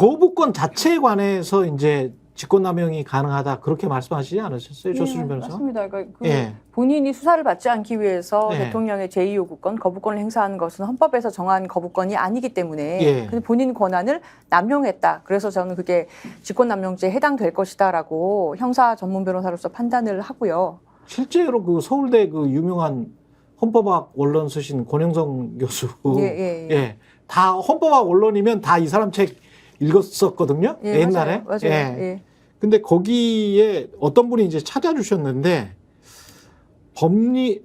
거부권 자체에 관해서 이제 직권남용이 가능하다 그렇게 말씀하시지 않으셨어요, 조수진 변호사? 맞습니다. 그러니까 예. 본인이 수사를 받지 않기 위해서 예. 대통령의 제2요구권, 거부권을 행사하는 것은 헌법에서 정한 거부권이 아니기 때문에 예. 근데 본인 권한을 남용했다. 그래서 저는 그게 직권남용죄에 해당될 것이다라고 형사 전문 변호사로서 판단을 하고요. 실제로 그 서울대 그 유명한 헌법학 원론 쓰신 권영성 교수, 예. 다 헌법학 원론이면 다 이 사람 책 읽었었거든요. 예, 옛날에. 맞아요. 예. 예. 근데 거기에 어떤 분이 이제 찾아주셨는데 법률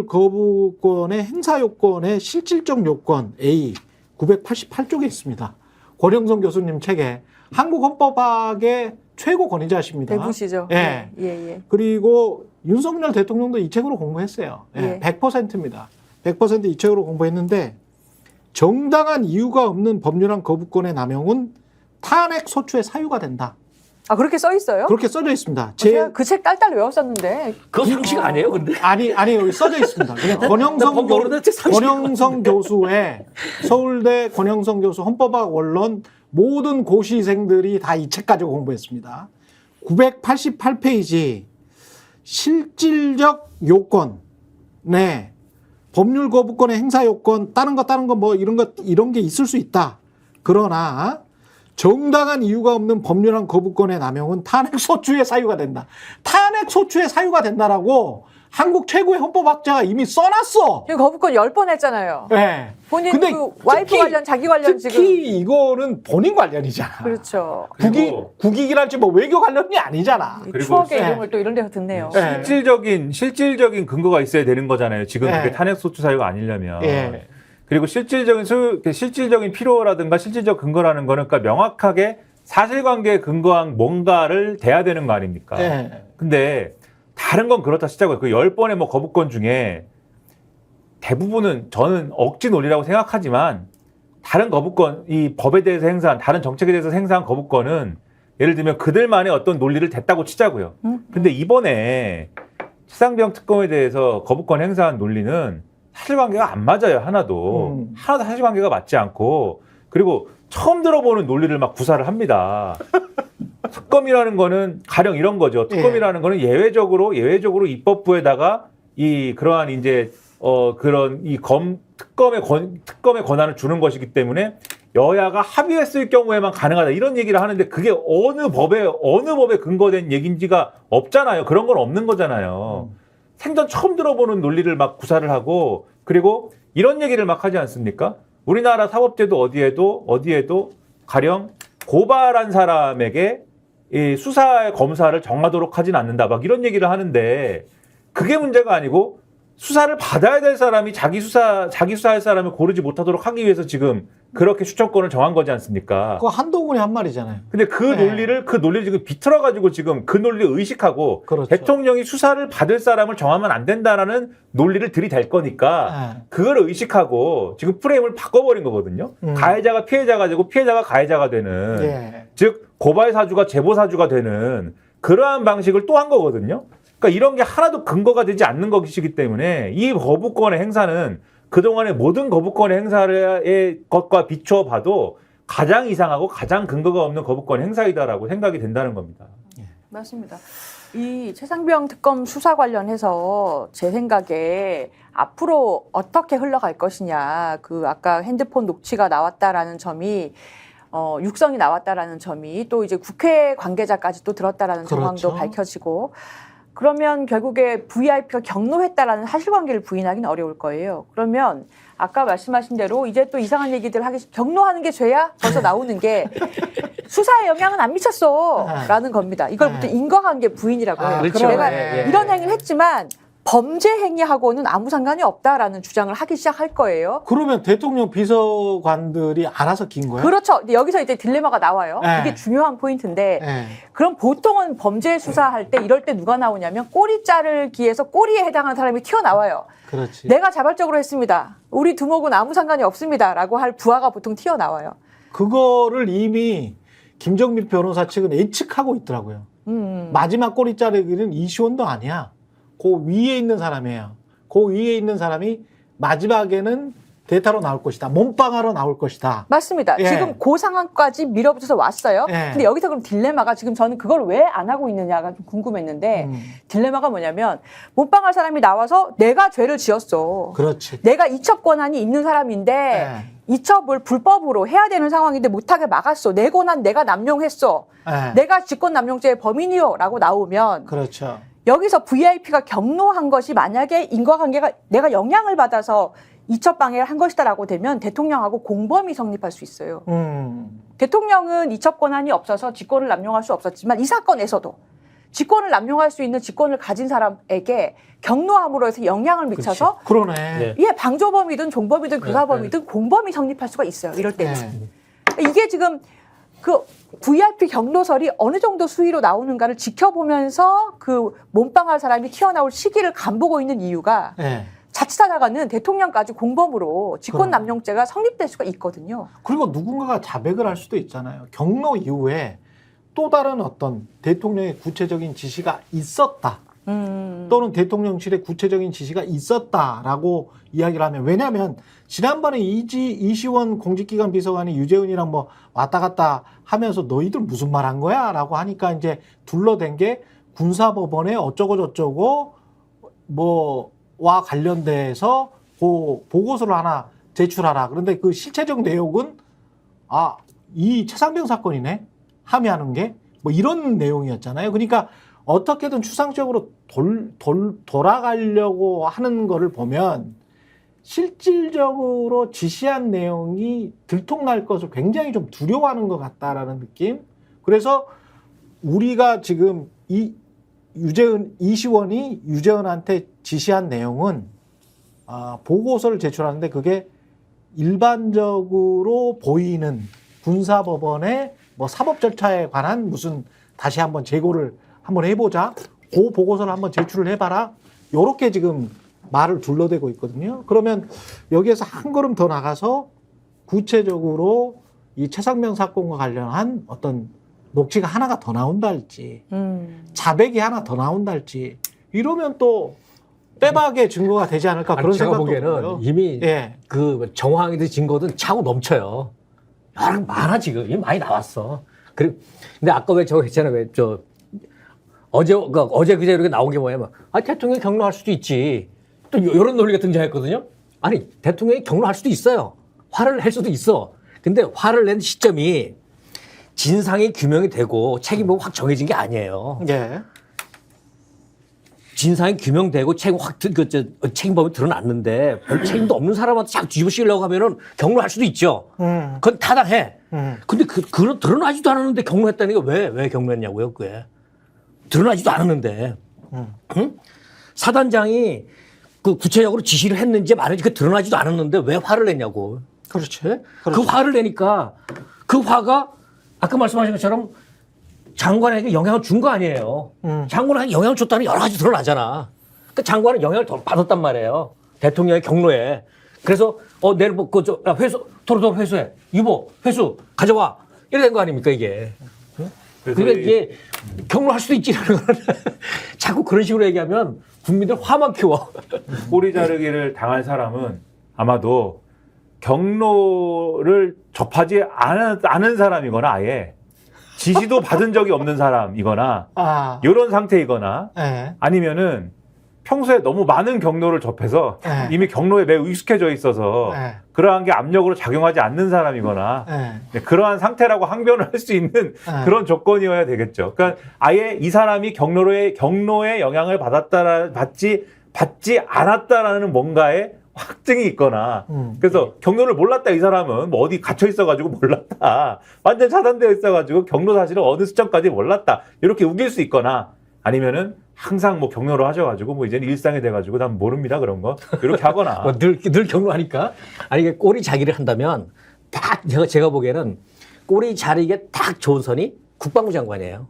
거부권의 행사 요건의 실질적 요건 A 988쪽에 있습니다. 권영성 교수님 책에 한국 헌법학의 최고 권위자십니다. 대부시죠. 예. 예. 그리고 윤석열 대통령도 이 책으로 공부했어요. 예. 100%입니다. 100% 이 책으로 공부했는데 정당한 이유가 없는 법률안 거부권의 남용은 탄핵 소추의 사유가 된다. 아, 그렇게 써 있어요? 그렇게 써져 있습니다. 제가 그 책 딸딸 외웠었는데. 그거 상식 아니에요, 근데? 아니 여기 써져 있습니다. 그냥 권영성 교수의 서울대 권영성 교수 헌법학 원론 모든 고시생들이 다 이 책 가지고 공부했습니다. 988페이지 실질적 요건, 네, 법률 거부권의 행사 요건, 다른 거 뭐 이런 게 있을 수 있다. 그러나 정당한 이유가 없는 법률안 거부권의 남용은 탄핵 소추의 사유가 된다. 탄핵 소추의 사유가 된다라고 한국 최고의 헌법학자가 이미 써놨어. 지금 거부권 10번 했잖아요. 네. 본인 근데 그 와이프 관련, 자기 관련 특히 지금. 이거는 본인 관련이잖아. 그렇죠. 국익이랄지 뭐 외교 관련이 아니잖아. 이 그리고 추억의 네. 이름을 또 이런 데서 듣네요. 네. 실질적인 근거가 있어야 되는 거잖아요. 지금 네. 그게 탄핵 소추 사유가 아니려면. 예. 그리고 실질적인 필요라든가 실질적 근거라는 거는 그러니까 명확하게 사실관계에 근거한 뭔가를 대야 되는 거 아닙니까? 예. 근데 다른 건 그렇다 치자고요. 그 10번의 뭐 거부권 중에 대부분은 저는 억지 논리라고 생각하지만 다른 거부권, 이 법에 대해서 행사한, 다른 정책에 대해서 행사한 거부권은 예를 들면 그들만의 어떤 논리를 댔다고 치자고요. 근데 이번에 최상병 특검에 대해서 거부권 행사한 논리는 사실관계가 안 맞아요. 하나도 사실관계가 맞지 않고, 그리고 처음 들어보는 논리를 막 구사를 합니다. 특검이라는 거는 가령 이런 거죠. 특검이라는 거는 예외적으로 입법부에다가 그러한 이제 그런 특검의 권한을 주는 것이기 때문에 여야가 합의했을 경우에만 가능하다 이런 얘기를 하는데 그게 어느 법에 근거된 얘기인지가 없잖아요. 그런 건 없는 거잖아요. 생전 처음 들어보는 논리를 막 구사를 하고, 그리고 이런 얘기를 막 하지 않습니까? 우리나라 사법제도 어디에도 가령 고발한 사람에게 이 수사의 검사를 정하도록 하진 않는다. 막 이런 얘기를 하는데 그게 문제가 아니고 수사를 받아야 될 사람이 자기 수사할 사람을 고르지 못하도록 하기 위해서 지금 그렇게 추천권을 정한 거지 않습니까? 그거 한동훈이 한 말이잖아요. 근데 그 논리를 지금 비틀어가지고 지금 그 논리를 의식하고 그렇죠. 대통령이 수사를 받을 사람을 정하면 안 된다라는 논리를 들이댈 거니까 그걸 의식하고 지금 프레임을 바꿔버린 거거든요. 가해자가 피해자가 되고 피해자가 가해자가 되는, 즉 고발 사주가 제보 사주가 되는 그러한 방식을 또 한 거거든요. 그러니까 이런 게 하나도 근거가 되지 않는 것이기 때문에 이 거부권의 행사는 그동안의 모든 거부권의 행사의 것과 비추어 봐도 가장 이상하고 가장 근거가 없는 거부권 행사이다라고 생각이 된다는 겁니다. 맞습니다. 이 최상병 특검 수사 관련해서 제 생각에 앞으로 어떻게 흘러갈 것이냐, 그 아까 핸드폰 녹취가 나왔다라는 점이 육성이 나왔다라는 점이 또 이제 국회 관계자까지 또 들었다라는 정황도 그렇죠. 밝혀지고, 그러면 결국에 VIP가 경로했다라는 사실관계를 부인하기는 어려울 거예요. 그러면 아까 말씀하신 대로 이제 또 이상한 얘기들 경로하는 게 죄야? 벌써 나오는 게 수사에 영향은 안 미쳤어라는 겁니다. 이걸부터 인과관계 부인이라고 해요. 그렇죠. 내가 예. 이런 행위를 했지만 범죄 행위하고는 아무 상관이 없다라는 주장을 하기 시작할 거예요. 그러면 대통령 비서관들이 알아서 긴 거예요? 그렇죠. 근데 여기서 이제 딜레마가 나와요. 네. 이게 중요한 포인트인데, 네. 그럼 보통은 범죄 수사할 때 이럴 때 누가 나오냐면 꼬리 자르기 위해서 꼬리에 해당하는 사람이 튀어나와요. 그렇지. 내가 자발적으로 했습니다. 우리 두목은 아무 상관이 없습니다. 라고 할 부하가 보통 튀어나와요. 그거를 이미 김정민 변호사 측은 예측하고 있더라고요. 마지막 꼬리 자르기는 이시원도 아니야. 그 위에 있는 사람이에요. 그 위에 있는 사람이 마지막에는 대타로 나올 것이다. 몸빵하러 나올 것이다. 맞습니다. 예. 지금 그 상황까지 밀어붙여서 왔어요. 예. 근데 여기서 그럼 딜레마가 지금 저는 그걸 왜 안 하고 있느냐가 좀 궁금했는데 딜레마가 뭐냐면 몸빵할 사람이 나와서 내가 죄를 지었어. 그렇지. 내가 이첩 권한이 있는 사람인데 예. 이첩을 불법으로 해야 되는 상황인데 못하게 막았어. 내 권한 내가 남용했어. 예. 내가 직권남용죄의 범인이요라고 나오면 그렇죠. 여기서 VIP가 경로한 것이 만약에 인과관계가 내가 영향을 받아서 이첩 방해를 한 것이다라고 되면 대통령하고 공범이 성립할 수 있어요. 대통령은 이첩 권한이 없어서 직권을 남용할 수 없었지만 이 사건에서도 직권을 남용할 수 있는 직권을 가진 사람에게 경로함으로 해서 영향을 미쳐서 그러네. 네. 이게 방조범이든 종범이든 교사범이든 공범이 성립할 수가 있어요. 이럴 때는. 네. 이게 지금 그 VIP 경로설이 어느 정도 수위로 나오는가를 지켜보면서 그 몸빵할 사람이 튀어나올 시기를 간보고 있는 이유가 네. 자칫하다가는 대통령까지 공범으로 직권남용죄가 성립될 수가 있거든요. 그리고 누군가가 자백을 할 수도 있잖아요. 경로 이후에 또 다른 어떤 대통령의 구체적인 지시가 있었다. 또는 대통령실의 구체적인 지시가 있었다라고 이야기를 하면, 왜냐하면 지난번에 이시원 공직기관 비서관이 유재훈이랑 뭐 왔다 갔다 하면서 너희들 무슨 말 한 거야? 라고 하니까 이제 둘러댄 게 군사법원에 어쩌고 저쩌고 뭐와 관련돼서 보고서를 하나 제출하라. 그런데 그 실체적 내용은 이 최상병 사건이네? 함의하는 게 뭐 이런 내용이었잖아요. 그러니까 어떻게든 추상적으로 돌아가려고 하는 거를 보면 실질적으로 지시한 내용이 들통날 것을 굉장히 좀 두려워하는 것 같다라는 느낌. 그래서 우리가 지금 이시원이 유재현한테 지시한 내용은 보고서를 제출하는데 그게 일반적으로 보이는 군사법원의 뭐 사법 절차에 관한 무슨 다시 한번 재고를 한번 해보자. 그 보고서를 한번 제출을 해봐라. 요렇게 지금 말을 둘러대고 있거든요. 그러면 여기에서 한 걸음 더 나가서 구체적으로 이 최상병 사건과 관련한 어떤 녹취가 하나가 더 나온다 할지, 자백이 하나 더 나온다 할지, 이러면 또 빼박의 증거가 되지 않을까 그런 제가 생각도 보기에는 들어요. 이미 예. 그 정황이든 증거든 차고 넘쳐요. 여러 많아 지금 이미 많이 나왔어. 근데 아까 왜 저거 했잖아요. 왜 어제 그제 이렇게 나온 게 뭐냐면 대통령이 경로할 수도 있지. 또 이런 논리가 등장했거든요. 아니 대통령이 경로할 수도 있어요. 화를 낼 수도 있어. 근데 화를 낸 시점이 진상이 규명이 되고 책임이 확 정해진 게 아니에요. 예. 진상이 규명되고 책임범이 드러났는데 별 책임도 없는 사람한테 자꾸 뒤집어 씌우려고 하면은 경로할 수도 있죠. 그건 타당해. 근데 그런 드러나지도 않았는데 경로했다는 게 왜 경로했냐고요, 그게. 드러나지도 않았는데. 응? 사단장이 그 구체적으로 지시를 했는지 말했는지 그 드러나지도 않았는데 왜 화를 냈냐고. 그렇죠. 그 화를 내니까 그 화가 아까 말씀하신 것처럼 장관에게 영향을 준 거 아니에요. 장관에게 영향을 줬다는 여러 가지 드러나잖아. 그러니까 장관은 영향을 더 받았단 말이에요. 대통령의 경로에. 그래서 내일 회수 토로토로 회수해. 이보 회수 가져와. 이래 된 거 아닙니까 이게. 그러니까 이게 경로할 수도 있지라는 거는 자꾸 그런 식으로 얘기하면 국민들 화만 키워. 꼬리 자르기를 당할 사람은 아마도 경로를 접하지 않은 사람이거나 아예 지시도 받은 적이 없는 사람이거나 이런 상태이거나 예. 아니면은 평소에 너무 많은 경로를 접해서 네. 이미 경로에 매우 익숙해져 있어서 네. 그러한 게 압력으로 작용하지 않는 사람이거나 예. 그러한 상태라고 항변을 할 수 있는 그런 조건이어야 되겠죠. 그러니까 아예 이 사람이 경로에 영향을 받지 않았다라는 뭔가의 확증이 있거나 그래서 경로를 몰랐다 이 사람은 뭐 어디 갇혀 있어가지고 몰랐다 완전 차단되어 있어가지고 경로 사실을 어느 시점까지 몰랐다 이렇게 우길 수 있거나 아니면은 항상 뭐 경로를 하셔가지고 뭐 이제는 일상이 돼가지고 난 모릅니다 그런 거 이렇게 하거나 늘 경로하니까 아니 이게 꼬리 자기를 한다면 딱 제가 보기에는 꼬리 자르기에 딱 좋은 선이 국방부 장관이에요.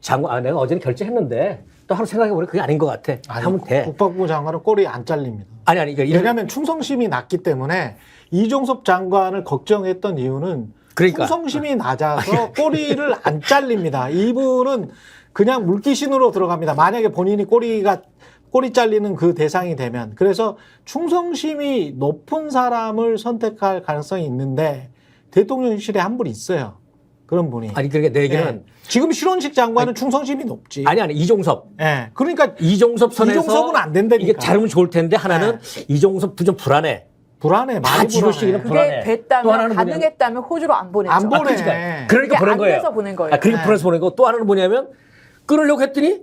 장관 내가 어제는 결정했는데 또 하루 생각해보니 그게 아닌 것 같아. 하면 돼. 국방부 장관은 꼬리 안 잘립니다. 아니 그러니까 왜냐하면 충성심이 낮기 때문에 이종섭 장관을 걱정했던 이유는 그러니까. 충성심이 낮아서 꼬리를 안 잘립니다. 이분은 그냥 물귀신으로 들어갑니다. 만약에 본인이 꼬리가 꼬리 잘리는 그 대상이 되면. 그래서 충성심이 높은 사람을 선택할 가능성이 있는데 대통령실에 한 분 있어요. 그런 분이. 아니 그러니까 내 얘기는 예. 지금 신원식 장관은 충성심이 높지. 아니 이종섭. 예. 그러니까 이종섭 선에서 이종섭은 안 된다니까. 이게 잘하면 좋을 텐데 하나는 이종섭도 좀 불안해. 불안해. 다 많이 지도식이는 불안해. 그게 불안해. 또 됐다면 하나는 가능했다면 호주로 안 보냈죠. 안 보내. 그러니까 보낸 안 거예요. 돼서 보낸 거예요. 그러니까 네. 불안해서 보낸 거. 또 하나는 뭐냐면 끊으려고 했더니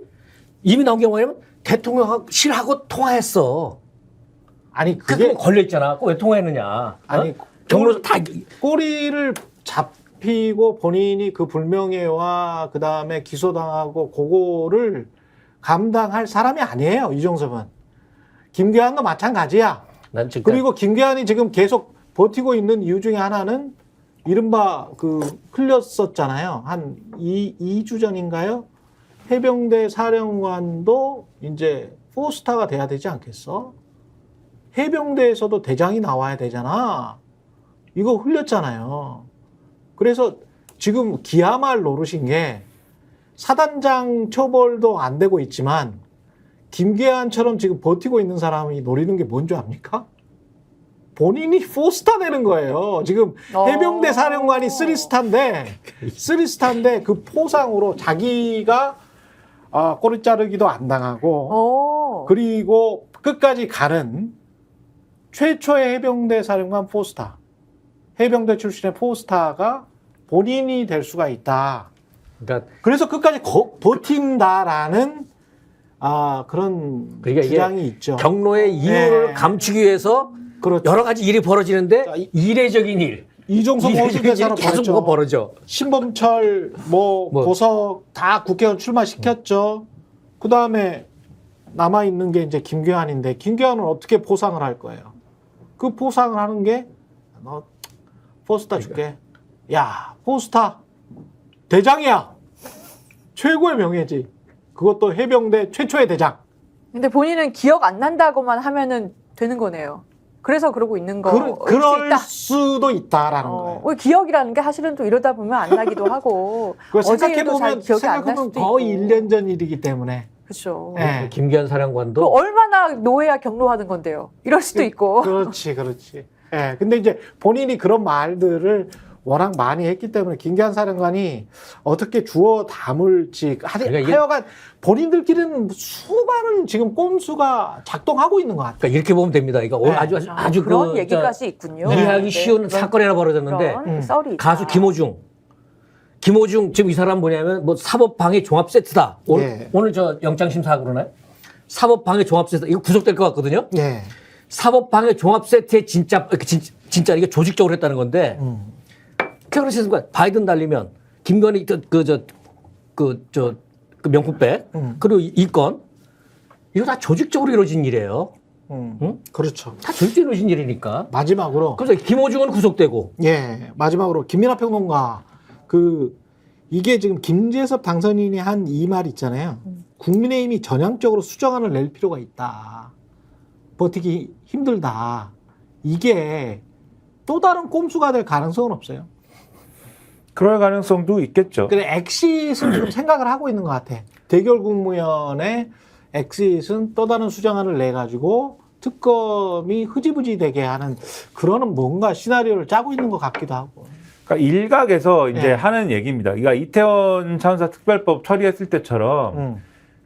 이미 나온 게 뭐냐면 대통령실하고 통화했어. 아니 그게 그게 걸려 있잖아. 왜 통화했느냐? 아니, 경로에서 다 꼬리를 잡히고 본인이 그 불명예와 그 다음에 기소당하고 그거를 감당할 사람이 아니에요. 이종섭은. 김계환도 마찬가지야. 난 지금 그리고 김계환이 지금 계속 버티고 있는 이유 중에 하나는 이른바 그 흘렸었잖아요. 한 2주 전인가요? 해병대 사령관도 이제 포스타가 돼야 되지 않겠어? 해병대에서도 대장이 나와야 되잖아. 이거 흘렸잖아요. 그래서 지금 기아말 노릇인 게 사단장 처벌도 안 되고 있지만 김계한처럼 지금 버티고 있는 사람이 노리는 게 뭔지 압니까? 본인이 4스타 되는 거예요. 지금 해병대 사령관이 3스타인데 그 포상으로 자기가 꼬리 자르기도 안 당하고 그리고 끝까지 가는 최초의 해병대 사령관 4스타. 해병대 출신의 4스타가 본인이 될 수가 있다. 그러니까 그래서 끝까지 버틴다라는 그런 그러니까 이게 주장이 있죠. 경로의 이유를 네. 감추기 위해서 그렇죠. 여러 가지 일이 벌어지는데 자, 이례적인 일. 이종석 이례적인 일이 호수대사로 계속 벌였죠. 뭐가 벌어져. 신범철, 고석 다 국회의원 출마시켰죠. 그 다음에 남아 있는 게 이제 김계환인데 김계환은 어떻게 포상을 할 거예요? 그 포상을 하는 게 너 포스타 줄게. 야, 포스타 대장이야. 최고의 명예지. 그것도 해병대 최초의 대장. 근데 본인은 기억 안 난다고만 하면은 되는 거네요. 그래서 그러고 있는 거. 그럴 수도 있다라는 거예요. 기억이라는 게 사실은 또 이러다 보면 안 나기도 하고. 그거 어제 일도 잘 기억이 안 날 생각해보면 수도 거의 있고. 1년 전 일이기 때문에. 그렇죠. 네. 김기현 그 사령관도 얼마나 노예야 경로하는 건데요. 이럴 수도 있고. 그렇지. 예. 근데 이제 본인이 그런 말들을 워낙 많이 했기 때문에 김기환 사령관이 어떻게 주워 담을지 그러니까 이게- 하여간 본인들끼리는 수많은 지금 꼼수가 작동하고 있는 것 같아요. 그러니까 이렇게 보면 됩니다. 이거 오늘 네. 아주 그런 그, 얘기까지 있군요. 이해하기 네. 쉬운 그런- 사건이 하나 벌어졌는데 그런 썰이 있다. 가수 김호중 지금 이 사람 뭐냐면 뭐 사법방해 종합 세트다. 예. 오늘 저 영장 심사하고 그러나요? 사법방해 종합 세트 이거 구속될 것 같거든요. 예. 사법방해 종합 세트에 진짜 이게 조직적으로 했다는 건데 그래서 바이든 달리면 김건희 그 명품백 그리고 이 건 이거 다 조직적으로 이루어진 일이에요. 응? 그렇죠. 다 조직적으로 이루어진 일이니까. 마지막으로 그래서 김호중은 구속되고 마지막으로 김민하 평론가 이게 지금 김재섭 당선인이 한 이 말 있잖아요. 국민의힘이 전향적으로 수정안을 낼 필요가 있다. 버티기 힘들다. 이게 또 다른 꼼수가 될 가능성은 없어요. 그럴 가능성도 있겠죠. 그래 엑싯은 지금 생각을 하고 있는 것 같아. 대결 국무위원회 엑싯은 또 다른 수정안을 내 가지고 특검이 흐지부지 되게 하는 그러는 뭔가 시나리오를 짜고 있는 것 같기도 하고. 그러니까 일각에서 이제 네. 하는 얘기입니다. 그러니까 이태원 참사 특별법 처리했을 때처럼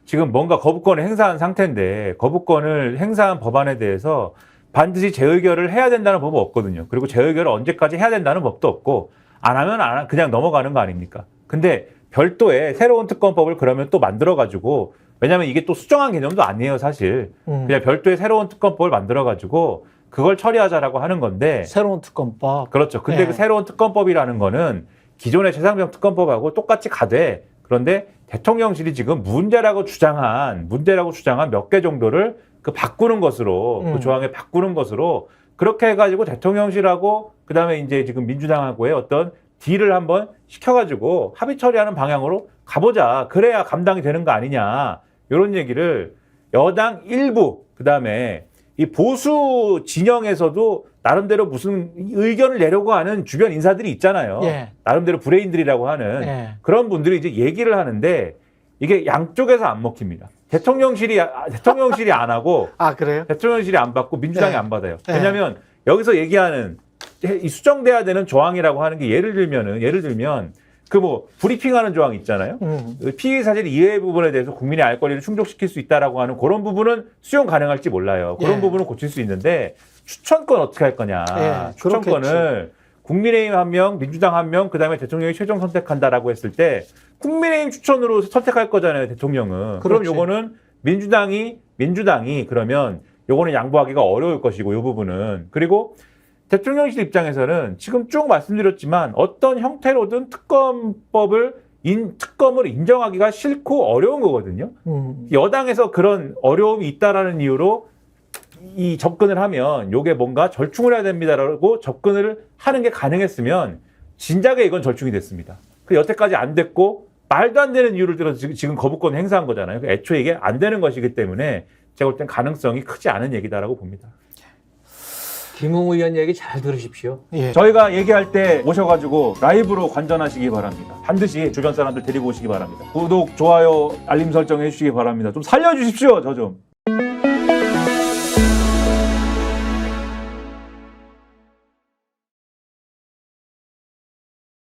지금 뭔가 거부권을 행사한 상태인데 거부권을 행사한 법안에 대해서 반드시 재의결을 해야 된다는 법은 없거든요. 그리고 재의결을 언제까지 해야 된다는 법도 없고 안 하면 그냥 넘어가는 거 아닙니까? 근데 별도의 새로운 특검법을 그러면 또 만들어가지고 왜냐하면 이게 또 수정한 개념도 아니에요, 사실. 그냥 별도의 새로운 특검법을 만들어가지고 그걸 처리하자라고 하는 건데 새로운 특검법. 그렇죠. 근데 네. 그 새로운 특검법이라는 거는 기존의 최상병 특검법하고 똑같이 가되 그런데 대통령실이 지금 문제라고 주장한 몇 개 정도를 바꾸는 것으로 그 조항에 바꾸는 것으로 그렇게 해가지고 대통령실하고 그다음에 이제 지금 민주당하고의 어떤 딜을 한번 시켜가지고 합의 처리하는 방향으로 가보자. 그래야 감당이 되는 거 아니냐. 이런 얘기를 여당 일부 그다음에 이 보수 진영에서도 나름대로 무슨 의견을 내려고 하는 주변 인사들이 있잖아요. 예. 나름대로 브레인들이라고 하는 예. 그런 분들이 이제 얘기를 하는데 이게 양쪽에서 안 먹힙니다. 대통령실이 안 하고 아, 그래요? 대통령실이 안 받고 민주당이 네. 안 받아요. 네. 왜냐하면 여기서 얘기하는 이 수정돼야 되는 조항이라고 하는 게 예를 들면 그 뭐 브리핑하는 조항 있잖아요. 피의 사실 이해 부분에 대해서 국민의 알 권리를 충족시킬 수 있다라고 하는 그런 부분은 수용 가능할지 몰라요. 그런 예. 부분은 고칠 수 있는데 추천권 어떻게 할 거냐. 예, 추천권을 국민의힘 1명, 민주당 1명, 그다음에 대통령이 최종 선택한다라고 했을 때 국민의힘 추천으로 선택할 거잖아요, 대통령은. 그럼 그렇지. 요거는 민주당이 그러면 요거는 양보하기가 어려울 것이고, 요 부분은. 그리고 대통령실 입장에서는 지금 쭉 말씀드렸지만 어떤 형태로든 특검을 인정하기가 싫고 어려운 거거든요. 여당에서 그런 어려움이 있다라는 이유로 이 접근을 하면 요게 뭔가 절충을 해야 됩니다라고 접근을 하는 게 가능했으면 진작에 이건 절충이 됐습니다. 그 여태까지 안 됐고 말도 안 되는 이유를 들어서 지금 거부권을 행사한 거잖아요. 애초에 이게 안 되는 것이기 때문에 제가 볼 땐 가능성이 크지 않은 얘기다라고 봅니다. 김웅 의원 얘기 잘 들으십시오. 예. 저희가 얘기할 때 오셔가지고 라이브로 관전하시기 바랍니다. 반드시 주변 사람들 데리고 오시기 바랍니다. 구독, 좋아요, 알림 설정 해주시기 바랍니다. 좀 살려주십시오, 저 좀.